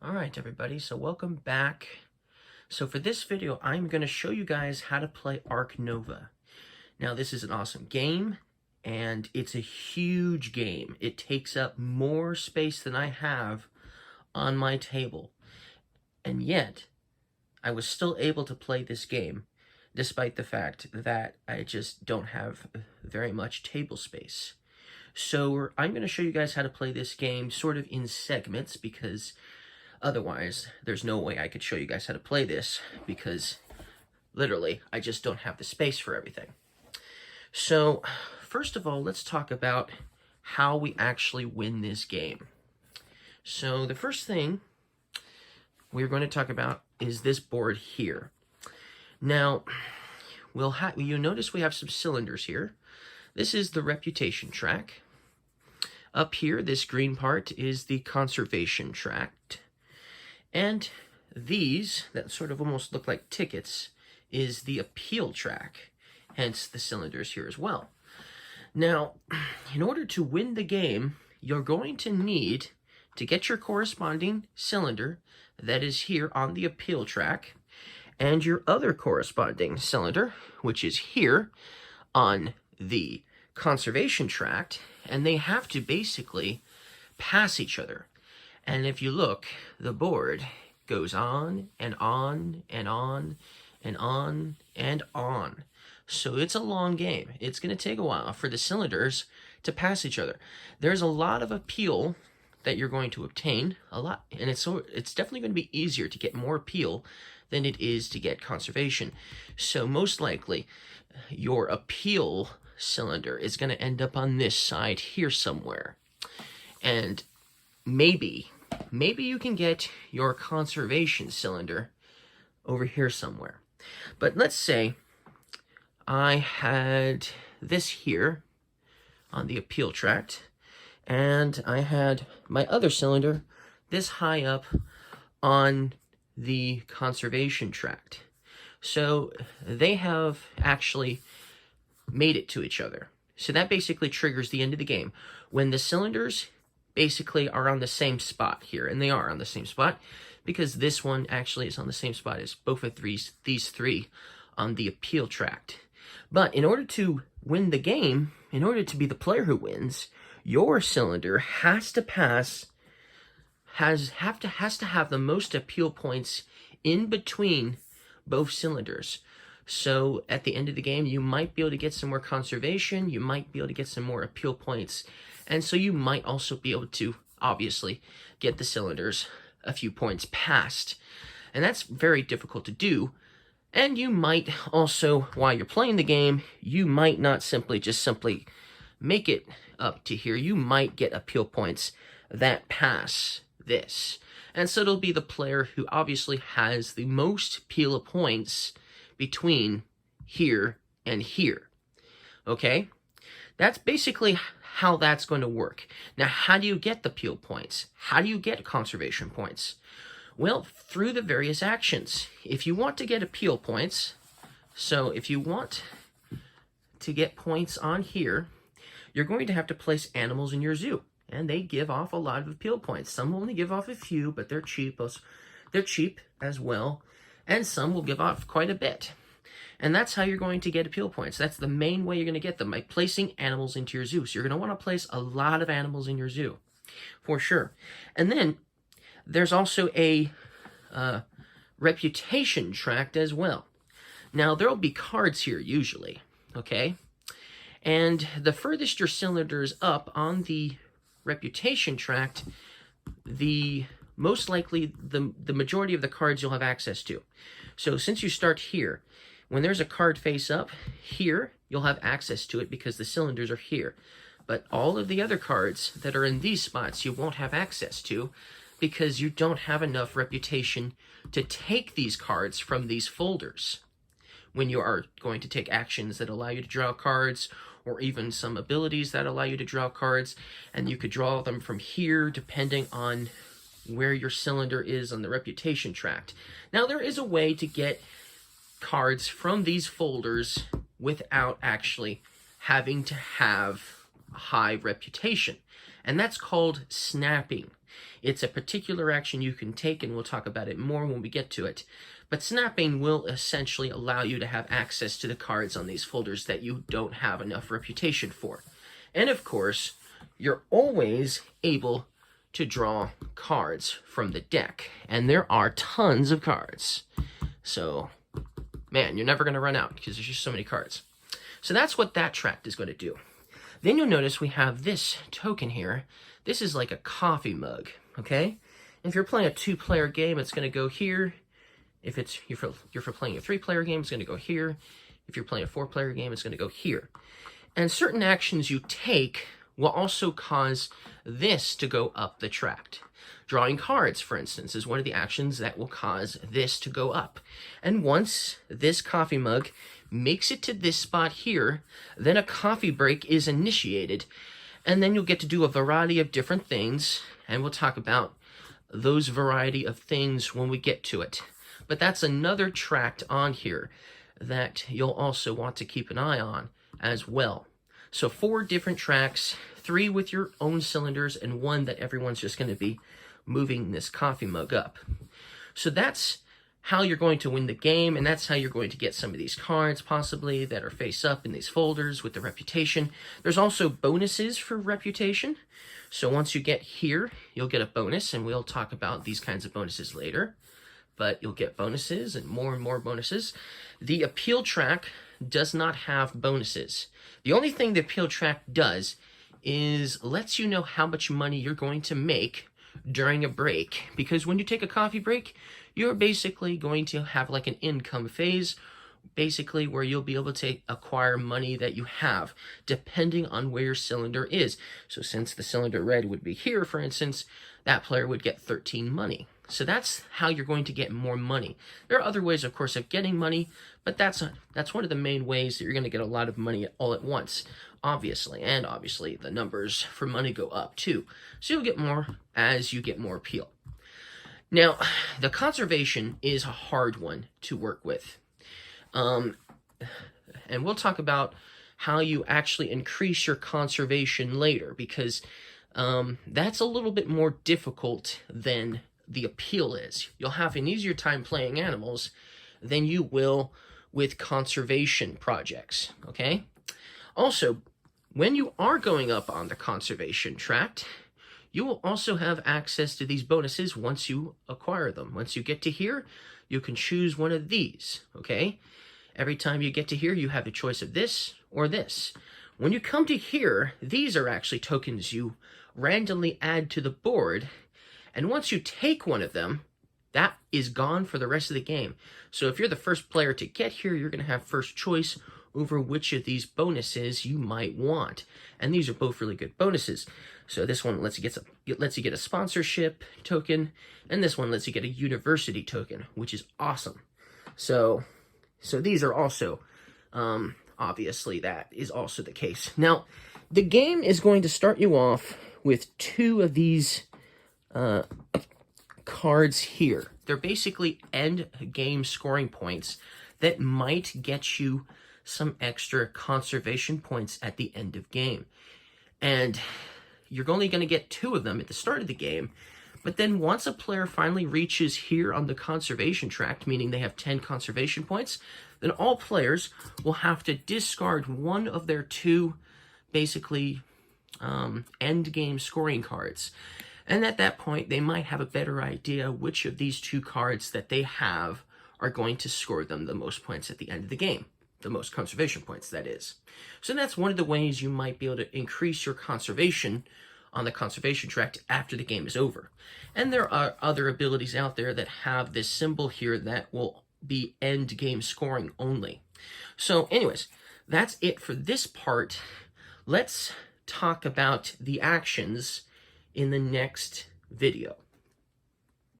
Alright everybody, so welcome back. So for this video, I'm going to show you guys how to play Ark Nova. Now this is an awesome game, and it's a huge game. It takes up more space than I have on my table. And yet, I was still able to play this game, despite the fact that I just don't have very much table space. So I'm going to show you guys how to play this game sort of in segments, because otherwise, there's no way I could show you guys how to play this, because literally, I just don't have the space for everything. So, first of all, let's talk about how we actually win this game. So, the first thing we're going to talk about is this board here. Now, you'll notice we have some cylinders here. This is the reputation track. Up here, this green part is the conservation tract. And these, that sort of almost look like tickets, is the appeal track, hence the cylinders here as well. Now, in order to win the game, you're going to need to get your corresponding cylinder that is here on the appeal track, and your other corresponding cylinder, which is here on the conservation tract, and they have to basically pass each other. And if you look, the board goes on and on and on and on and on. So it's a long game. It's going to take a while for the cylinders to pass each other. There's a lot of appeal that you're going to obtain, and it's definitely going to be easier to get more appeal than it is to get conservation. So most likely, your appeal cylinder is going to end up on this side here somewhere. And maybe you can get your conservation cylinder over here somewhere. But let's say I had this here on the appeal tract, and I had my other cylinder this high up on the conservation tract. So they have actually made it to each other. So that basically triggers the end of the game. When the cylinders basically are on the same spot here, and they are on the same spot because this one actually is on the same spot as both of these three on the appeal tract. But in order to win the game, in order to be the player who wins, your cylinder has to have the most appeal points in between both cylinders. So at the end of the game, you might be able to get some more conservation, you might be able to get some more appeal points, and so you might also be able to, obviously, get the cylinders a few points past. And that's very difficult to do. And you might also, while you're playing the game, you might not simply make it up to here. You might get appeal points that pass this. And so it'll be the player who obviously has the most appeal points between here and here. Okay? That's basically how that's going to work. Now, how do you get the appeal points? How do you get conservation points? Well, through the various actions. If you want to get appeal points, so if you want to get points on here, you're going to have to place animals in your zoo, and they give off a lot of appeal points. Some only give off a few, but they're cheap. They're cheap as well, and some will give off quite a bit. And that's how you're going to get appeal points. That's the main way you're going to get them, by placing animals into your zoo. So you're going to want to place a lot of animals in your zoo, for sure. And then there's also a reputation tract as well. Now, there'll be cards here usually, okay? And the furthest your cylinder is up on the reputation tract, the most likely the majority of the cards you'll have access to. So since you start here, when there's a card face up here, you'll have access to it because the cylinders are here. But all of the other cards that are in these spots you won't have access to because you don't have enough reputation to take these cards from these folders when you are going to take actions that allow you to draw cards, or even some abilities that allow you to draw cards, and you could draw them from here depending on where your cylinder is on the reputation tract. Now, there is a way to get cards from these folders without actually having to have a high reputation, and that's called snapping. It's a particular action you can take, and we'll talk about it more when we get to it. But snapping will essentially allow you to have access to the cards on these folders that you don't have enough reputation for. And of course, you're always able to draw cards from the deck. And there are tons of cards. So, man, you're never going to run out because there's just so many cards. So that's what that tract is going to do. Then you'll notice we have this token here. This is like a coffee mug, okay? If you're playing a 2-player game, it's going to go here. If you're playing a 3-player game, it's going to go here. If you're playing a 4-player game, it's going to go here. And certain actions you take will also cause this to go up the tract. Drawing cards, for instance, is one of the actions that will cause this to go up. And once this coffee mug makes it to this spot here, then a coffee break is initiated. And then you'll get to do a variety of different things, and we'll talk about those variety of things when we get to it. But that's another tract on here that you'll also want to keep an eye on as well. So 4 different tracks, 3 with your own cylinders, and 1 that everyone's just going to be moving this coffee mug up. So that's how you're going to win the game, and that's how you're going to get some of these cards, possibly, that are face up in these folders with the reputation. There's also bonuses for reputation. So once you get here, you'll get a bonus, and we'll talk about these kinds of bonuses later. But you'll get bonuses and more bonuses. The appeal track does not have bonuses. The only thing the appeal track does is lets you know how much money you're going to make during a break. Because when you take a coffee break, you're basically going to have like an income phase, basically where you'll be able to acquire money that you have, depending on where your cylinder is. So since the cylinder red would be here, for instance, that player would get 13 money. So that's how you're going to get more money. There are other ways, of course, of getting money, but that's one of the main ways that you're going to get a lot of money all at once, obviously. And obviously, the numbers for money go up, too. So you'll get more as you get more appeal. Now, the conservation is a hard one to work with. And we'll talk about how you actually increase your conservation later, because that's a little bit more difficult than the appeal is. You'll have an easier time playing animals than you will with conservation projects, okay? Also, when you are going up on the conservation tract, you will also have access to these bonuses once you acquire them. Once you get to here, you can choose one of these, okay? Every time you get to here, you have a choice of this or this. When you come to here, these are actually tokens you randomly add to the board, and once you take one of them, that is gone for the rest of the game. So if you're the first player to get here, you're going to have first choice over which of these bonuses you might want. And these are both really good bonuses. So this one lets you get a sponsorship token, and this one lets you get a university token, which is awesome. So these are also, obviously that is also the case. Now, the game is going to start you off with 2 of these cards here. They're basically end game scoring points that might get you some extra conservation points at the end of game. And you're only going to get 2 of them at the start of the game, but then once a player finally reaches here on the conservation tract, meaning they have 10 conservation points, then all players will have to discard one of their 2 basically end game scoring cards. And at that point, they might have a better idea which of these 2 cards that they have are going to score them the most points at the end of the game. The most conservation points, that is. So that's one of the ways you might be able to increase your conservation on the conservation tract after the game is over. And there are other abilities out there that have this symbol here that will be end game scoring only. So anyways, that's it for this part. Let's talk about the actions in the next video.